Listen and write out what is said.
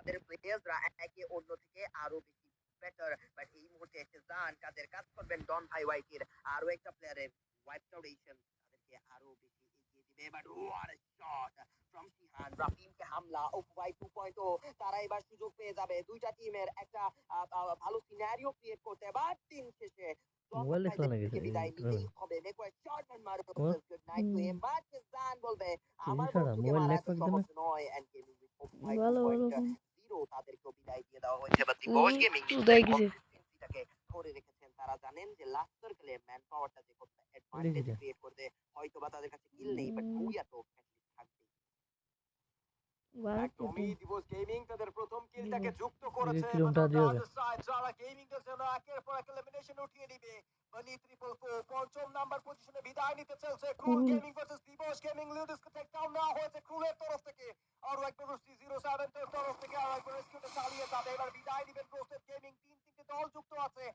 তাদের প্লেয়ার্সরা একে অন্য থেকে আরো বেশি বেটার। বাট এই মুহূর্তে সেজান কাদের কাজ করবেন ডন ভাই হোয়াইটের আরো একটা প্লেয়ারের হোয়াইট ফাউন্ডেশন তাদেরকে আরো বেশি এগিয়ে দিবে। But what a shot from Sihan রাফিমকে হামলা ও ভাই 2.0 তারা এবার সুযোগ পেয়ে যাবে দুইটা টিমের একটা ভালো সিনারিও ক্রিয়েট করতে। বাট দিন শেষে মোবাইল দেখলো নাকি বিদায় এভাবে? নিতেই হবে। দেখো শট এন্ড মারো তোমার good night to him. But Shezan বলবে এই আমার বিষয়টা বন্ধুকে মোবাইল মারা এত নেটওয়ার্ক দেয় না? সহজ নয়। এন্ড গেমিং উইথ ভাই ভালো ভালো 2.0 তাদেরকেও বিদায় দিয়ে দেওয়া হয়েছে। বাট দিবস গেমিং উদয় নিজেদের গেছে। কনসিস্টেন্সিটাকে ধরে রেখেছেন। তারা জানেন যে লাস্ট সার্কেলে ম্যান পাওয়ারটা যে কত ওইটা অ্যাডভান্টেজ কিটা? ক্রিয়েট করবে। হয়তোবা তাদের কাছে কিল নেই বাট বুইয়া তো অ্যাটলিস্ট থাকবেই। একদমই দিবস গেমিং তাদের প্রথম কিলটাকে যুক্ত করেছে। কিলোমিটার দিয়ে হবে। যারা গেমিং এর জন্য একের পর এক এলিমিনেশন উঠিয়ে দিবে। বনি ট্রিপল ফোর পঞ্চম নাম্বার পজিশনে বিদায় নিতে চলছে ক্রুল গেমিং ভার্সেস দিবস গেমিং। লিউডিসকে টেক ডাউন নেওয়া হয়েছে ক্রুলের তরফ থেকে। আরো একবার C07 এর তরফ থেকে আরো একবার রেস্কিউটা চালিয়ে যাবে। এবার বিদায় নিবেন রোস্টেড গেমিং। তিনটে দল যুক্ত আছে।